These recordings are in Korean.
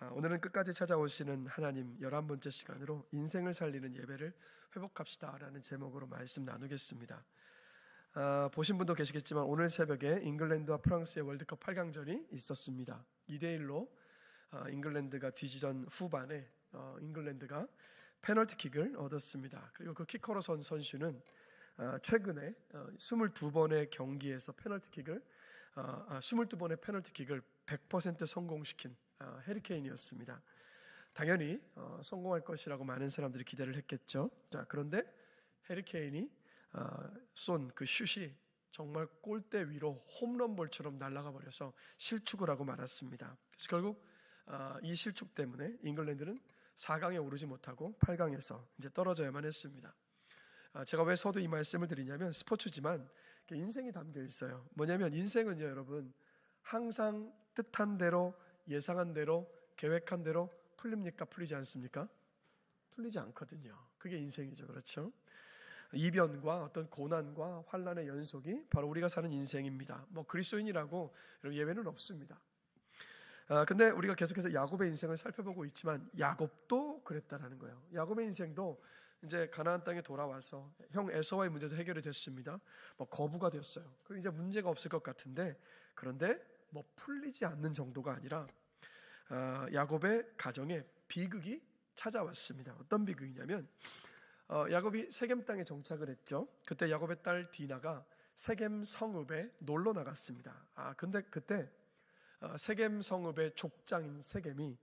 오늘은 끝까지 찾아오시는 하나님 11번째 시간으로 인생을 살리는 예배를 회복합시다 라는 제목으로 말씀 나누겠습니다. 보신 분도 계시겠지만 오늘 새벽에 잉글랜드와 프랑스의 월드컵 8강전이 있었습니다. 2대1로 잉글랜드가 뒤지던 후반에 잉글랜드가 페널티킥을 얻었습니다. 그리고 그 키커로 선 선수는 최근에 22번의 경기에서 22번의 페널티킥을 100% 성공시킨 해리케인이었습니다. 당연히 성공할 것이라고 많은 사람들이 기대를 했겠죠. 자, 그런데 해리케인이 쏜 그 슛이 정말 골대 위로 홈런볼처럼 날아가 버려서 실축을 하고 말았습니다. 그래서 결국 이 실축 때문에 잉글랜드는 4강에 오르지 못하고 8강에서 이제 떨어져야만 했습니다. 제가 왜 서두 이 말씀을 드리냐면 스포츠지만 인생이 담겨 있어요. 뭐냐면 인생은요, 여러분, 항상 뜻한 대로, 예상한 대로, 계획한 대로 풀립니까? 풀리지 않습니까? 풀리지 않거든요. 그게 인생이죠. 그렇죠? 이변과 어떤 고난과 환난의 연속이 바로 우리가 사는 인생입니다. 그리스도인이라고 예외는 없습니다. 근데 우리가 계속해서 야곱의 인생을 살펴보고 있지만 야곱도 그랬다라는 거예요. 야곱의 인생도 이제 가나안 땅에 돌아와서 형 에서와의 문제도 해결이 됐습니다. 거부가 됐어요. 그리고 이제 문제가 없을 것 같은데, 그런데 풀리지 않는 정도가 아니라 야곱의 가정에 비극이 찾아왔습니다. 어떤 비극이냐면 야곱이 세겜 땅에 정착을 했죠. 그때 야곱의 딸 디나가 세겜 성읍에 놀러 나갔습니다. 근데 그때 세겜 성읍의 족장인 세겜이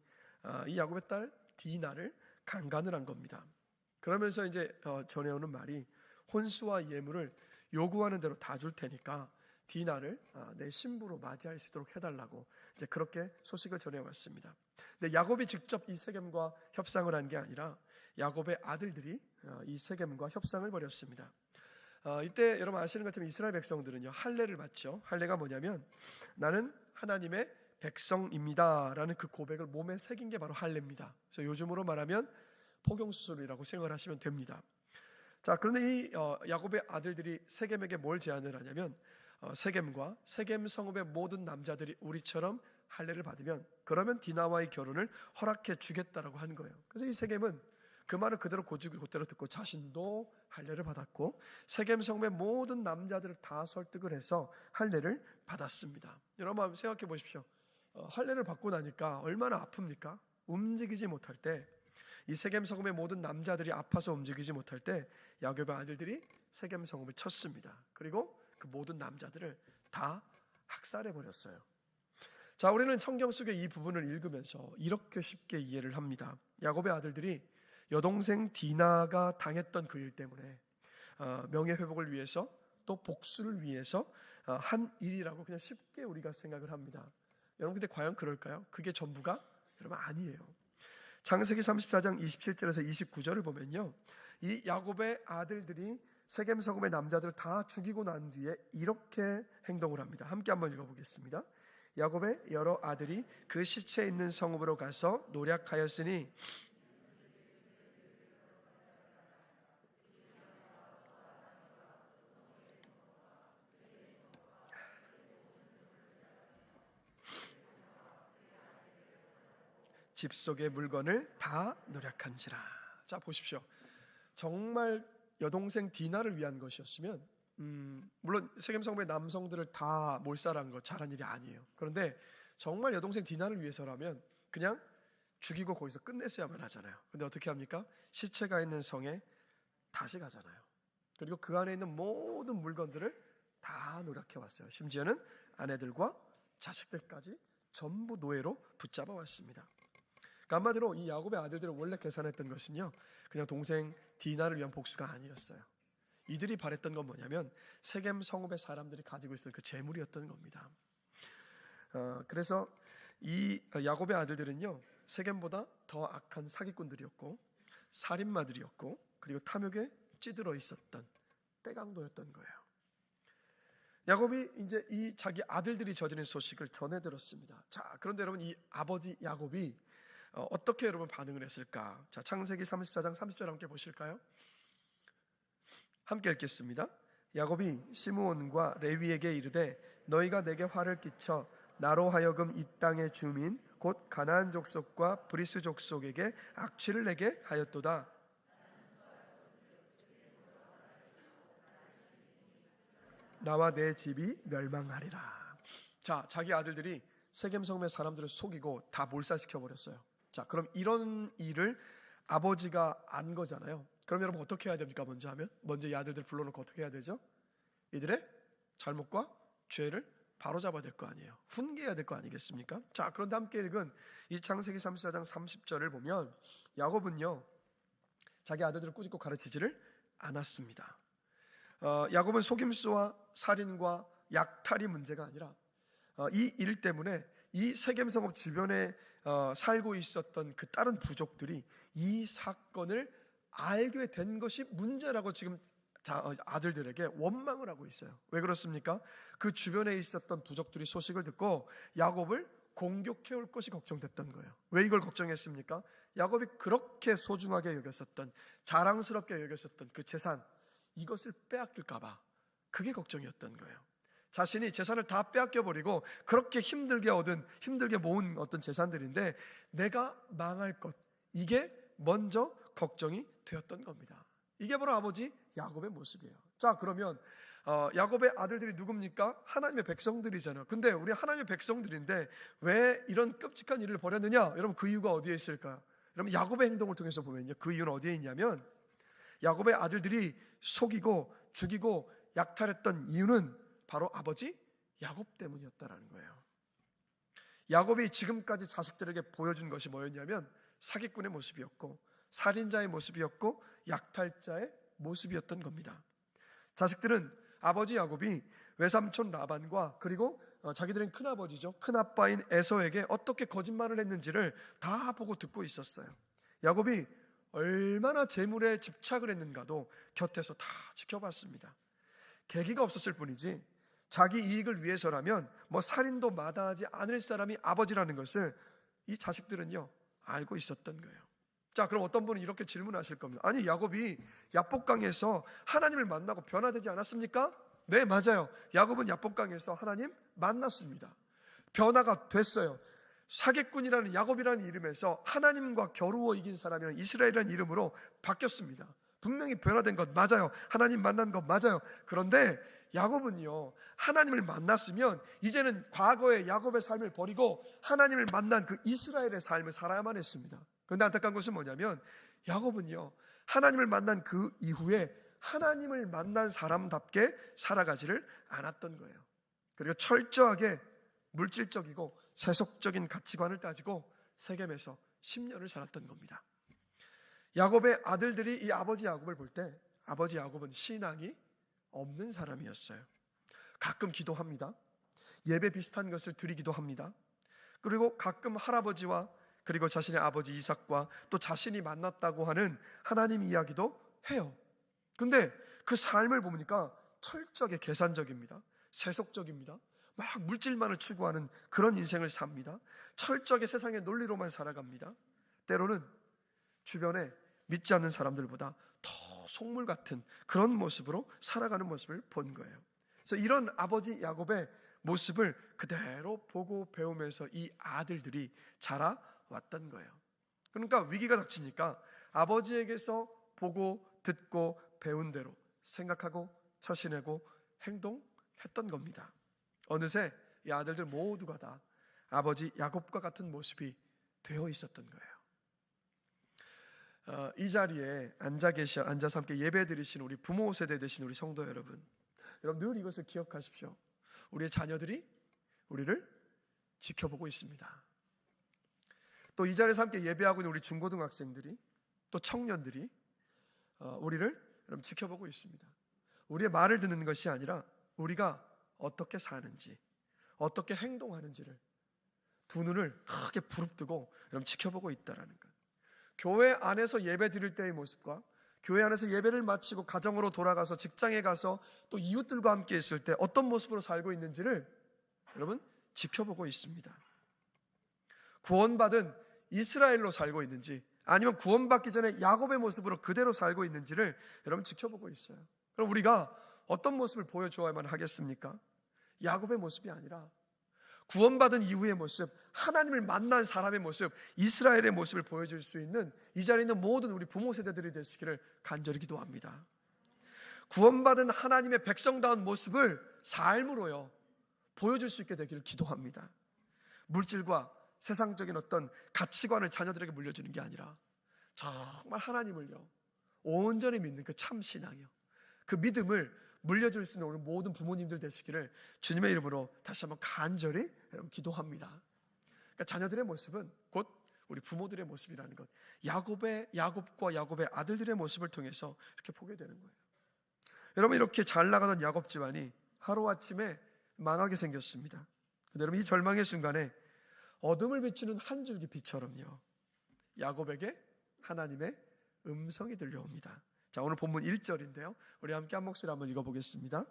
이 야곱의 딸 디나를 강간을 한 겁니다. 그러면서 이제 전해오는 말이 혼수와 예물을 요구하는 대로 다 줄 테니까 디나를 내 신부로 맞이할 수 있도록 해달라고 이제 그렇게 소식을 전해왔습니다. 근데 야곱이 직접 이 세겜과 협상을 한 게 아니라 야곱의 아들들이 이 세겜과 협상을 벌였습니다. 이때 여러분 아시는 것처럼 이스라엘 백성들은요 할례를 받죠. 할례가 뭐냐면 나는 하나님의 백성입니다 라는 그 고백을 몸에 새긴 게 바로 할례입니다. 그래서 요즘으로 말하면 포경수술이라고 생각을 하시면 됩니다. 자, 그런데 이 야곱의 아들들이 세겜에게 뭘 제안을 하냐면 세겜과 세겜 성읍의 모든 남자들이 우리처럼 할례를 받으면 그러면 디나와의 결혼을 허락해 주겠다라고 한 거예요. 그래서 이 세겜은 그 말을 그대로 곧대로 듣고 자신도 할례를 받았고 세겜 성읍의 모든 남자들을 다 설득을 해서 할례를 받았습니다. 여러분 한번 생각해 보십시오. 할례를 받고 나니까 얼마나 아픕니까? 움직이지 못할 때, 이 세겜 성읍의 모든 남자들이 아파서 움직이지 못할 때 야곱의 아들들이 세겜 성읍을 쳤습니다. 그리고 그 모든 남자들을 다 학살해 버렸어요. 자, 우리는 성경 속의 이 부분을 읽으면서 이렇게 쉽게 이해를 합니다. 야곱의 아들들이 여동생 디나가 당했던 그 일 때문에 명예회복을 위해서 또 복수를 위해서 한 일이라고 그냥 쉽게 우리가 생각을 합니다. 여러분, 근데 과연 그럴까요? 그게 전부가? 여러분, 아니에요. 창세기 34장 27절에서 29절을 보면요, 이 야곱의 아들들이 세겜 성읍의 남자들을 다 죽이고 난 뒤에 이렇게 행동을 합니다. 함께 한번 읽어보겠습니다. 야곱의 여러 아들이 그 시체 있는 성읍으로 가서 노략하였으니 집 속의 물건을 다 노략한지라. 자, 보십시오. 정말 여동생 디나를 위한 것이었으면 물론 세겜 성읍의 남성들을 다 몰살한 거 잘한 일이 아니에요. 그런데 정말 여동생 디나를 위해서라면 그냥 죽이고 거기서 끝냈어야만 하잖아요. 근데 어떻게 합니까? 시체가 있는 성에 다시 가잖아요. 그리고 그 안에 있는 모든 물건들을 다 노략해 왔어요. 심지어는 아내들과 자식들까지 전부 노예로 붙잡아 왔습니다. 한마디로 이 야곱의 아들들을 원래 계산했던 것은요, 그냥 동생 디나를 위한 복수가 아니었어요. 이들이 바랬던 건 뭐냐면 세겜 성읍의 사람들이 가지고 있었던 그 재물이었던 겁니다. 그래서 이 야곱의 아들들은요, 세겜보다 더 악한 사기꾼들이었고 살인마들이었고 그리고 탐욕에 찌들어 있었던 떼강도였던 거예요. 야곱이 이제 이 자기 아들들이 저지른 소식을 전해 들었습니다. 자, 그런데 여러분, 이 아버지 야곱이 어떻게 여러분 반응을 했을까? 자, 창세기 34장 30절 함께 보실까요? 함께 읽겠습니다. 야곱이 시므온과 레위에게 이르되 너희가 내게 화를 끼쳐 나로 하여금 이 땅의 주민 곧 가나안 족속과 브리스 족속에게 악취를 내게 하였도다. 나와 내 집이 멸망하리라. 자, 자기 아들들이 세겜 성의 사람들을 속이고 다 몰살시켜 버렸어요. 자, 그럼 이런 일을 아버지가 안 거잖아요. 그럼 여러분 어떻게 해야 됩니까? 먼저 이 아들들 불러놓고 어떻게 해야 되죠? 이들의 잘못과 죄를 바로잡아야 될 거 아니에요. 훈계해야 될 거 아니겠습니까? 자, 그런데 함께 읽은 이 창세기 34장 30절을 보면 야곱은요, 자기 아들들을 꾸짖고 가르치지를 않았습니다. 야곱은 속임수와 살인과 약탈이 문제가 아니라 이 일 때문에 이 세겜 성읍 주변에 살고 있었던 그 다른 부족들이 이 사건을 알게 된 것이 문제라고 지금 아들들에게 원망을 하고 있어요. 왜 그렇습니까? 그 주변에 있었던 부족들이 소식을 듣고 야곱을 공격해 올 것이 걱정됐던 거예요. 왜 이걸 걱정했습니까? 야곱이 그렇게 소중하게 여겼었던, 자랑스럽게 여겼었던 그 재산, 이것을 빼앗길까 봐 그게 걱정이었던 거예요. 자신이 재산을 다 빼앗겨버리고 그렇게 힘들게 모은 어떤 재산들인데 내가 망할 것, 이게 먼저 걱정이 되었던 겁니다. 이게 바로 아버지 야곱의 모습이에요. 자, 그러면 야곱의 아들들이 누굽니까? 하나님의 백성들이잖아요. 근데 우리 하나님의 백성들인데 왜 이런 끔찍한 일을 벌였느냐? 여러분, 그 이유가 어디에 있을까요? 여러분, 야곱의 행동을 통해서 보면요, 그 이유는 어디에 있냐면 야곱의 아들들이 속이고 죽이고 약탈했던 이유는 바로 아버지 야곱 때문이었다라는 거예요. 야곱이 지금까지 자식들에게 보여준 것이 뭐였냐면 사기꾼의 모습이었고 살인자의 모습이었고 약탈자의 모습이었던 겁니다. 자식들은 아버지 야곱이 외삼촌 라반과 그리고 자기들은 큰아버지죠, 큰아빠인 에서에게 어떻게 거짓말을 했는지를 다 보고 듣고 있었어요. 야곱이 얼마나 재물에 집착을 했는가도 곁에서 다 지켜봤습니다. 계기가 없었을 뿐이지 자기 이익을 위해서라면 살인도 마다하지 않을 사람이 아버지라는 것을 이 자식들은요 알고 있었던 거예요. 자, 그럼 어떤 분은 이렇게 질문하실 겁니다. 아니, 야곱이 야복강에서 하나님을 만나고 변화되지 않았습니까? 네, 맞아요. 야곱은 야복강에서 하나님 만났습니다. 변화가 됐어요. 사기꾼이라는 야곱이라는 이름에서 하나님과 겨루어 이긴 사람이라는 이스라엘이라는 이름으로 바뀌었습니다. 분명히 변화된 것 맞아요. 하나님 만난 것 맞아요. 그런데 야곱은요, 하나님을 만났으면 이제는 과거의 야곱의 삶을 버리고 하나님을 만난 그 이스라엘의 삶을 살아야만 했습니다. 그런데 안타까운 것은 뭐냐면 야곱은요, 하나님을 만난 그 이후에 하나님을 만난 사람답게 살아가지를 않았던 거예요. 그리고 철저하게 물질적이고 세속적인 가치관을 따지고 세겜에서 10년을 살았던 겁니다. 야곱의 아들들이 이 아버지 야곱을 볼 때 아버지 야곱은 신앙이 없는 사람이었어요. 가끔 기도합니다. 예배 비슷한 것을 드리기도 합니다. 그리고 가끔 할아버지와 그리고 자신의 아버지 이삭과 또 자신이 만났다고 하는 하나님 이야기도 해요. 근데 그 삶을 보니까 철저하게 계산적입니다. 세속적입니다. 막 물질만을 추구하는 그런 인생을 삽니다. 철저하게 세상의 논리로만 살아갑니다. 때로는 주변에 믿지 않는 사람들보다 더 속물 같은 그런 모습으로 살아가는 모습을 본 거예요. 그래서 이런 아버지 야곱의 모습을 그대로 보고 배우면서 이 아들들이 자라왔던 거예요. 그러니까 위기가 닥치니까 아버지에게서 보고 듣고 배운 대로 생각하고 처신하고 행동했던 겁니다. 어느새 이 아들들 모두가 다 아버지 야곱과 같은 모습이 되어 있었던 거예요. 이 자리에 앉아서 함께 예배 드리신 우리 부모 세대 되신 우리 성도 여러분, 늘 이것을 기억하십시오. 우리의 자녀들이 우리를 지켜보고 있습니다. 또 이 자리에서 함께 예배하고 있는 우리 중고등학생들이 또 청년들이 우리를 지켜보고 있습니다. 우리의 말을 듣는 것이 아니라 우리가 어떻게 사는지, 어떻게 행동하는지를 두 눈을 크게 부릅뜨고 지켜보고 있다라는 것. 교회 안에서 예배 드릴 때의 모습과 교회 안에서 예배를 마치고 가정으로 돌아가서 직장에 가서 또 이웃들과 함께 있을 때 어떤 모습으로 살고 있는지를 여러분 지켜보고 있습니다. 구원받은 이스라엘로 살고 있는지 아니면 구원받기 전에 야곱의 모습으로 그대로 살고 있는지를 여러분 지켜보고 있어요. 그럼 우리가 어떤 모습을 보여줘야만 하겠습니까? 야곱의 모습이 아니라 구원받은 이후의 모습, 하나님을 만난 사람의 모습, 이스라엘의 모습을 보여줄 수 있는 이 자리에 있는 모든 우리 부모 세대들이 되시기를 간절히 기도합니다. 구원받은 하나님의 백성다운 모습을 삶으로요 보여줄 수 있게 되기를 기도합니다. 물질과 세상적인 어떤 가치관을 자녀들에게 물려주는 게 아니라 정말 하나님을요 온전히 믿는 그 참 신앙이요, 그 믿음을 물려줄 수 있는 우리 모든 부모님들 되시기를 주님의 이름으로 다시 한번 간절히 여러분 기도합니다. 그러니까 자녀들의 모습은 곧 우리 부모들의 모습이라는 것, 야곱과 야곱의 아들들의 모습을 통해서 이렇게 보게 되는 거예요. 여러분, 이렇게 잘 나가던 야곱 집안이 하루아침에 망하게 생겼습니다. 근데 여러분, 이 절망의 순간에 어둠을 비추는 한 줄기 빛처럼요 야곱에게 하나님의 음성이 들려옵니다. 자, 오늘 본문 1절인데요 우리 함께 한 목소리 한번 읽어보겠습니다.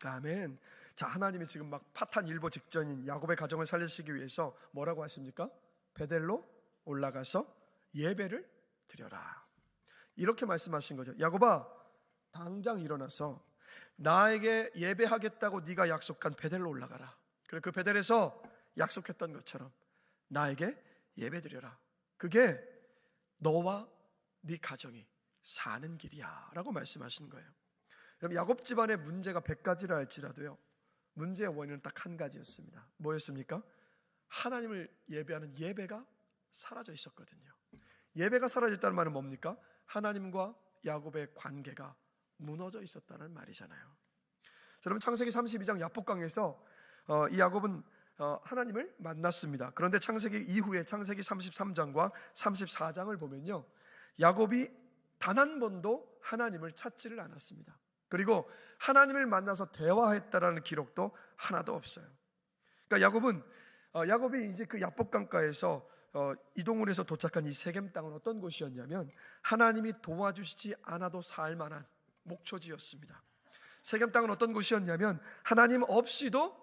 아멘. 자, 하나님이 지금 막 파탄 일보 직전인 야곱의 가정을 살리시기 위해서 뭐라고 하십니까? 베델로 올라가서 예배를 드려라, 이렇게 말씀하신 거죠. 야곱아, 당장 일어나서 나에게 예배하겠다고 네가 약속한 베델로 올라가라. 그래, 그 베델에서 약속했던 것처럼 나에게 예배 드려라. 그게 너와 네 가정이 사는 길이야 라고 말씀하시는 거예요. 여러분, 야곱 집안의 문제가 100가지라 할지라도요 문제의 원인은 딱 한 가지였습니다. 뭐였습니까? 하나님을 예배하는 예배가 사라져 있었거든요. 예배가 사라졌다는 말은 뭡니까? 하나님과 야곱의 관계가 무너져 있었다는 말이잖아요. 여러분, 창세기 32장 야복강에서 이 야곱은 하나님을 만났습니다. 그런데 창세기 이후에 창세기 33장과 34장을 보면요 야곱이 단 한 번도 하나님을 찾지를 않았습니다. 그리고 하나님을 만나서 대화했다라는 기록도 하나도 없어요. 그러니까 야곱이 이제 그 야복강가에서 이동을 해서 도착한 이 세겜 땅은 어떤 곳이었냐면 하나님이 도와주시지 않아도 살 만한 목초지였습니다. 세겜 땅은 어떤 곳이었냐면 하나님 없이도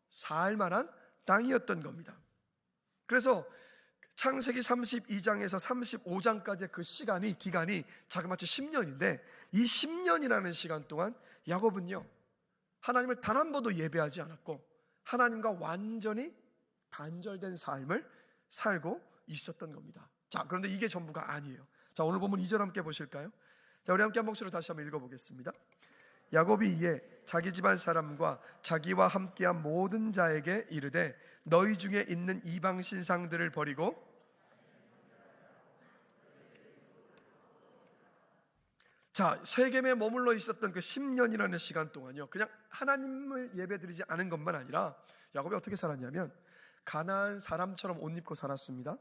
살 만한 땅이었던 겁니다. 그래서 창세기 32장에서 35장까지의 그 기간이 자그마치 10년인데 이 10년이라는 시간 동안 야곱은요 하나님을 단 한 번도 예배하지 않았고 하나님과 완전히 단절된 삶을 살고 있었던 겁니다. 자, 그런데 이게 전부가 아니에요. 자, 오늘 본문 2절 함께 보실까요? 자, 우리 함께 한 목소리로 다시 한번 읽어보겠습니다. 야곱이 이에 자기 집안 사람과 자기와 함께한 모든 자에게 이르되 너희 중에 있는 이방 신상들을 버리고, 자, 세겜에 머물러 있었던 그 10년이라는 시간 동안요 그냥 하나님을 예배드리지 않은 것만 아니라 야곱이 어떻게 살았냐면 가나안 사람처럼 옷 입고 살았습니다.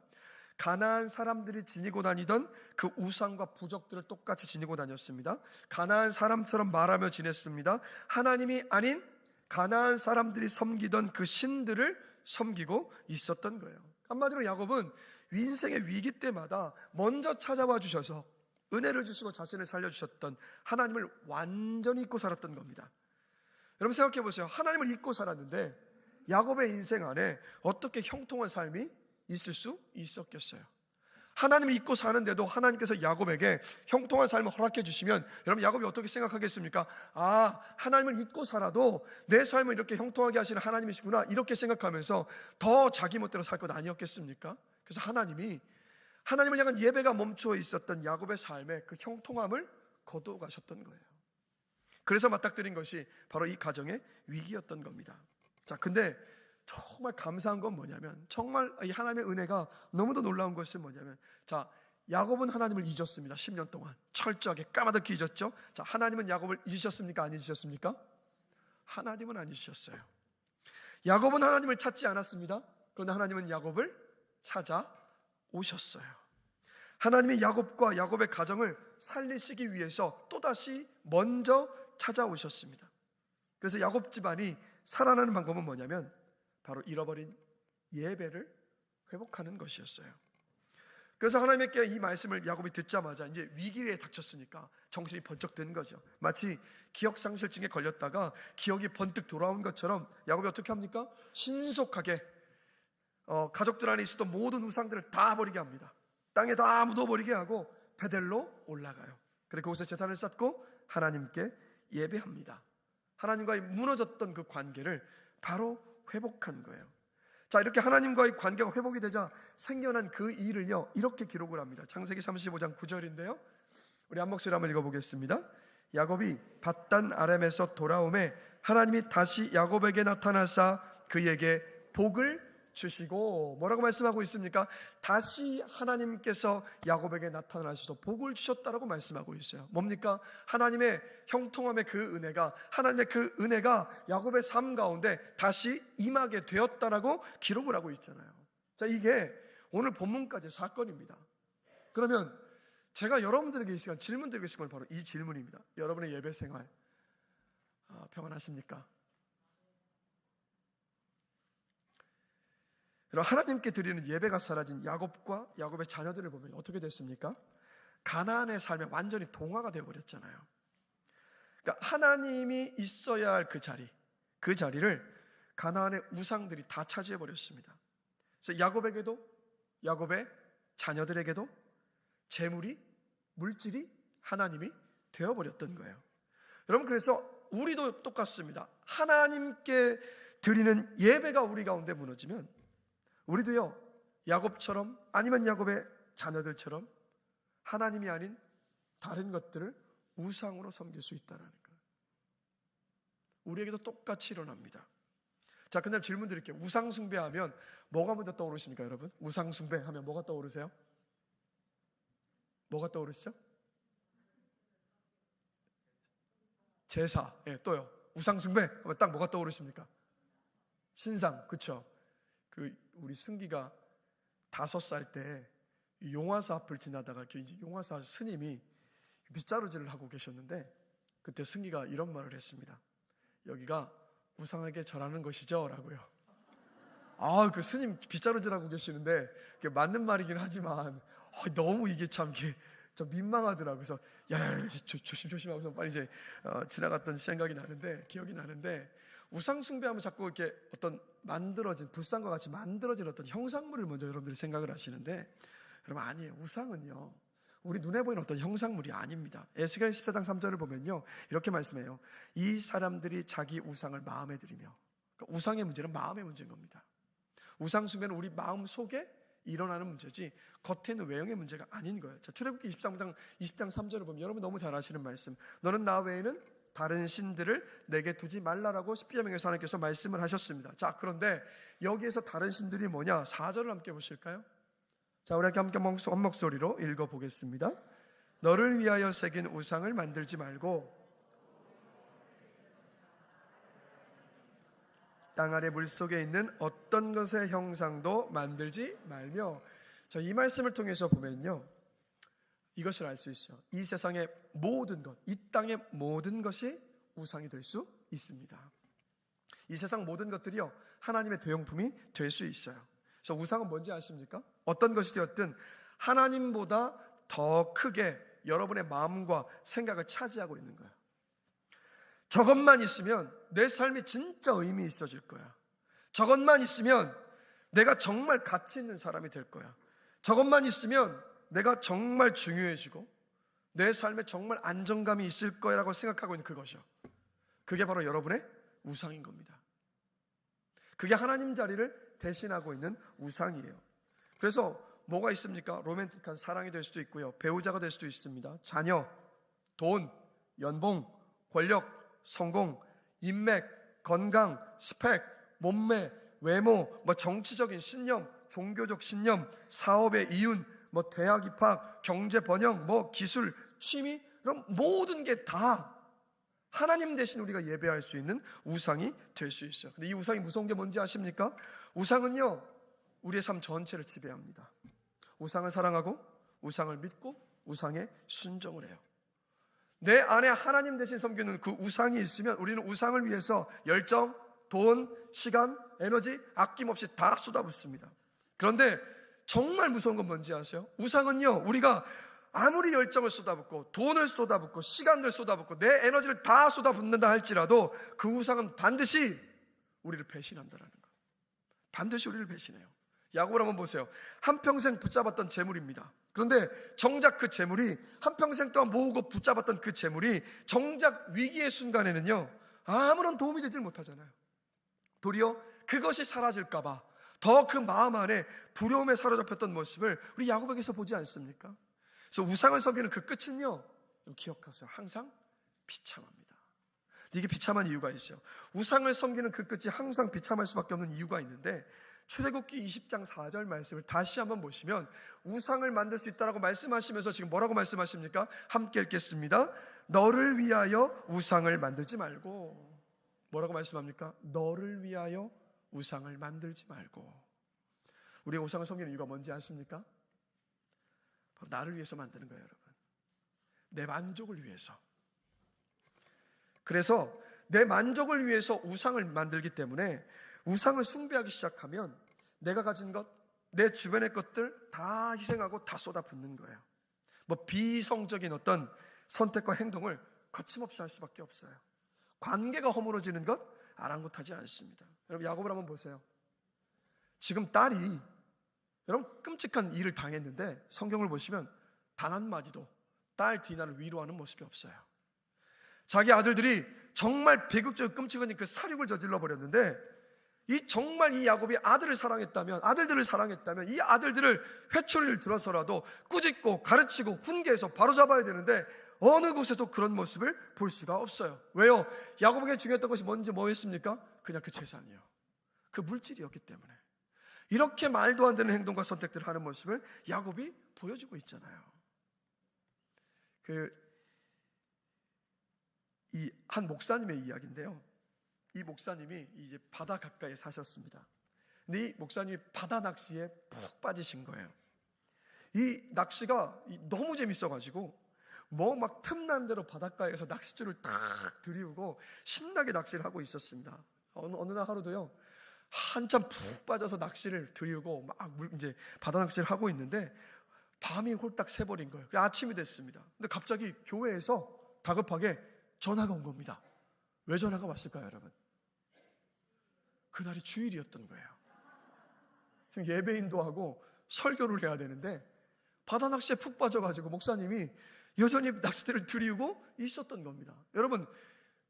가나안 사람들이 지니고 다니던 그 우상과 부적들을 똑같이 지니고 다녔습니다. 가나안 사람처럼 말하며 지냈습니다. 하나님이 아닌 가나안 사람들이 섬기던 그 신들을 섬기고 있었던 거예요. 한마디로 야곱은 인생의 위기 때마다 먼저 찾아와 주셔서 은혜를 주시고 자신을 살려주셨던 하나님을 완전히 잊고 살았던 겁니다. 여러분 생각해 보세요. 하나님을 잊고 살았는데 야곱의 인생 안에 어떻게 형통한 삶이 있을 수 있었겠어요? 하나님을 잊고 사는데도 하나님께서 야곱에게 형통한 삶을 허락해 주시면 여러분 야곱이 어떻게 생각하겠습니까? 아, 하나님을 잊고 살아도 내 삶을 이렇게 형통하게 하시는 하나님이시구나, 이렇게 생각하면서 더 자기 멋대로 살 것 아니었겠습니까? 그래서 하나님을 향한 예배가 멈춰 있었던 야곱의 삶에 그 형통함을 거두어 가셨던 거예요. 그래서 맞닥뜨린 것이 바로 이 가정의 위기였던 겁니다. 자, 근데 정말 감사한 건 뭐냐면, 정말 이 하나님의 은혜가 너무도 놀라운 것은 뭐냐면, 자, 야곱은 하나님을 잊었습니다. 10년 동안 철저하게 까마득히 잊었죠. 자, 하나님은 야곱을 잊으셨습니까? 안 잊으셨습니까? 하나님은 안 잊으셨어요. 야곱은 하나님을 찾지 않았습니다. 그런데 하나님은 야곱을 찾아오셨어요. 하나님이 야곱과 야곱의 가정을 살리시기 위해서 또다시 먼저 찾아오셨습니다. 그래서 야곱 집안이 살아나는 방법은 뭐냐면 바로 잃어버린 예배를 회복하는 것이었어요. 그래서 하나님께 이 말씀을 야곱이 듣자마자 이제 위기에 닥쳤으니까 정신이 번쩍 든 거죠. 마치 기억상실증에 걸렸다가 기억이 번뜩 돌아온 것처럼 야곱이 어떻게 합니까? 신속하게 가족들 안에 있었던 모든 우상들을 다 버리게 합니다. 땅에 다 묻어버리게 하고 베델로 올라가요. 그리고 그곳에 제단을 쌓고 하나님께 예배합니다. 하나님과의 무너졌던 그 관계를 바로 회복한 거예요. 자, 이렇게 하나님과의 관계가 회복이 되자 생겨난 그 일을요, 이렇게 기록을 합니다. 창세기 35장 9절인데요. 우리 한 목소리 한번 읽어보겠습니다. 야곱이 밧단 아람에서 돌아오매 하나님이 다시 야곱에게 나타나사 그에게 복을 주시고, 뭐라고 말씀하고 있습니까? 다시 하나님께서 야곱에게 나타나셔서 복을 주셨다라고 말씀하고 있어요. 뭡니까? 하나님의 형통함의 그 은혜가, 하나님의 그 은혜가 야곱의 삶 가운데 다시 임하게 되었다라고 기록을 하고 있잖아요. 자, 이게 오늘 본문까지 사건입니다. 그러면 제가 여러분들에게 이 시간 질문 드리고 싶은 건 바로 이 질문입니다. 여러분의 예배 생활 평안하십니까? 하나님께 드리는 예배가 사라진 야곱과 야곱의 자녀들을 보면 어떻게 됐습니까? 가나안의 삶에 완전히 동화가 되어버렸잖아요. 그러니까 하나님이 있어야 할 그 자리를 가나안의 우상들이 다 차지해버렸습니다. 그래서 야곱에게도, 야곱의 자녀들에게도 재물이, 물질이 하나님이 되어버렸던 거예요. 여러분, 그래서 우리도 똑같습니다. 하나님께 드리는 예배가 우리 가운데 무너지면 우리도요, 야곱처럼, 아니면 야곱의 자녀들처럼 하나님이 아닌 다른 것들을 우상으로 섬길 수 있다는 거예요. 우리에게도 똑같이 일어납니다. 자, 그다음 질문 드릴게요. 우상 숭배하면 뭐가 먼저 떠오르십니까, 여러분? 우상 숭배하면 뭐가 떠오르세요? 뭐가 떠오르시죠? 제사. 예, 또요. 우상 숭배 하면 딱 뭐가 떠오르십니까? 신상. 그렇죠? 우리 승기가 5살 때 용화사 앞을 지나다가 용화사 스님이 빗자루질을 하고 계셨는데, 그때 승기가 이런 말을 했습니다. 여기가 우상에게 절하는 것이죠? 라고요. 그 스님 빗자루질하고 계시는데 그게 맞는 말이긴 하지만 너무 이게 참 좀 민망하더라고요. 그래서 조심하고서 빨리 이제 지나갔던 기억이 나는데, 우상 숭배하면 자꾸 이렇게 어떤 만들어진, 불상과 같이 만들어진 어떤 형상물을 먼저 여러분들이 생각을 하시는데, 여러분 아니에요. 우상은요, 우리 눈에 보이는 어떤 형상물이 아닙니다. 에스겔 14장 3절을 보면요, 이렇게 말씀해요. 이 사람들이 자기 우상을 마음에 들이며, 그러니까 우상의 문제는 마음의 문제인 겁니다. 우상 숭배는 우리 마음 속에 일어나는 문제지 겉에는 외형의 문제가 아닌 거예요. 자, 출애굽기 20장 3절을 보면 여러분 너무 잘 아시는 말씀, 너는 나 외에는 다른 신들을 내게 두지 말라라고 십자명에서 하나님께서 말씀을 하셨습니다. 자, 그런데 여기에서 다른 신들이 뭐냐? 4절을 함께 보실까요? 자, 우리 함께 한 목소리로 읽어보겠습니다. 너를 위하여 새긴 우상을 만들지 말고 땅 아래 물속에 있는 어떤 것의 형상도 만들지 말며. 자, 이 말씀을 통해서 보면요, 이것을 알 수 있어요. 이 세상의 모든 것, 이 땅의 모든 것이 우상이 될 수 있습니다. 이 세상 모든 것들이요, 하나님의 대용품이 될 수 있어요. 그래서 우상은 뭔지 아십니까? 어떤 것이 되었든 하나님보다 더 크게 여러분의 마음과 생각을 차지하고 있는 거예요. 저것만 있으면 내 삶이 진짜 의미 있어질 거야. 저것만 있으면 내가 정말 가치 있는 사람이 될 거야. 저것만 있으면 내가 정말 중요해지고 내 삶에 정말 안정감이 있을 거라고 생각하고 있는 그것이요, 그게 바로 여러분의 우상인 겁니다. 그게 하나님 자리를 대신하고 있는 우상이에요. 그래서 뭐가 있습니까? 로맨틱한 사랑이 될 수도 있고요, 배우자가 될 수도 있습니다. 자녀, 돈, 연봉, 권력, 성공, 인맥, 건강, 스펙, 몸매, 외모, 정치적인 신념, 종교적 신념, 사업의 이윤, 대학 입학, 경제 번영, 기술, 취미, 이런 모든 게 다 하나님 대신 우리가 예배할 수 있는 우상이 될 수 있어요. 근데 이 우상이 무서운 게 뭔지 아십니까? 우상은요, 우리의 삶 전체를 지배합니다. 우상을 사랑하고 우상을 믿고 우상에 순종을 해요. 내 안에 하나님 대신 섬기는 그 우상이 있으면 우리는 우상을 위해서 열정, 돈, 시간, 에너지 아낌없이 다 쏟아붓습니다. 그런데 정말 무서운 건 뭔지 아세요? 우상은요, 우리가 아무리 열정을 쏟아붓고 돈을 쏟아붓고 시간을 쏟아붓고 내 에너지를 다 쏟아붓는다 할지라도 그 우상은 반드시 우리를 배신한다는 거예요. 반드시 우리를 배신해요. 야곱을 한번 보세요. 한평생 붙잡았던 재물입니다. 그런데 정작 그 재물이, 한평생 동안 모으고 붙잡았던 그 재물이 정작 위기의 순간에는요, 아무런 도움이 되질 못하잖아요. 도리어 그것이 사라질까봐 더 그 마음 안에 두려움에 사로잡혔던 모습을 우리 야곱에게서 보지 않습니까? 그래서 우상을 섬기는 그 끝은요, 기억하세요. 항상 비참합니다. 이게 비참한 이유가 있어요. 우상을 섬기는 그 끝이 항상 비참할 수밖에 없는 이유가 있는데, 출애굽기 20장 4절 말씀을 다시 한번 보시면 우상을 만들 수 있다라고 말씀하시면서 지금 뭐라고 말씀하십니까? 함께 읽겠습니다. 너를 위하여 우상을 만들지 말고. 뭐라고 말씀합니까? 너를 위하여 우상을 만들지 말고. 우리가 우상을 섬기는 이유가 뭔지 아십니까? 바로 나를 위해서 만드는 거예요, 여러분. 내 만족을 위해서. 그래서 내 만족을 위해서 우상을 만들기 때문에 우상을 숭배하기 시작하면 내가 가진 것, 내 주변의 것들 다 희생하고 다 쏟아붓는 거예요. 뭐 비이성적인 어떤 선택과 행동을 거침없이 할 수밖에 없어요. 관계가 허물어지는 것 아랑곳하지 않습니다. 여러분, 야곱을 한번 보세요. 지금 딸이 여러분 끔찍한 일을 당했는데 성경을 보시면 단 한마디도 딸 디나를 위로하는 모습이 없어요. 자기 아들들이 정말 비극적이고 끔찍한 그 살육을 저질러 버렸는데, 정말 이 야곱이 아들들을 사랑했다면 이 아들들을 회초리를 들어서라도 꾸짖고 가르치고 훈계해서 바로잡아야 되는데 어느 곳에도 그런 모습을 볼 수가 없어요. 왜요? 야곱에게 중요했던 것이 뭐였습니까? 그냥 그 재산이요, 그 물질이었기 때문에. 이렇게 말도 안 되는 행동과 선택들을 하는 모습을 야곱이 보여주고 있잖아요. 이 한 목사님의 이야기인데요. 이 목사님이 이제 바다 가까이에 사셨습니다. 근데 이 목사님이 바다 낚시에 푹 빠지신 거예요. 이 낚시가 너무 재밌어가지고 뭐 막 틈난 대로 바닷가에서 낚싯줄을 탁 들이우고 신나게 낚시를 하고 있었습니다. 어느 날 하루도요, 한참 푹 빠져서 낚시를 들이우고 막 이제 바다 낚시를 하고 있는데 밤이 홀딱 새버린 거예요. 아침이 됐습니다. 근데 갑자기 교회에서 다급하게 전화가 온 겁니다. 왜 전화가 왔을까요, 여러분? 그날이 주일이었던 거예요. 지금 예배 인도하고 설교를 해야 되는데 바다 낚시에 푹 빠져가지고 목사님이 여전히 낚싯대를 들이우고 있었던 겁니다. 여러분,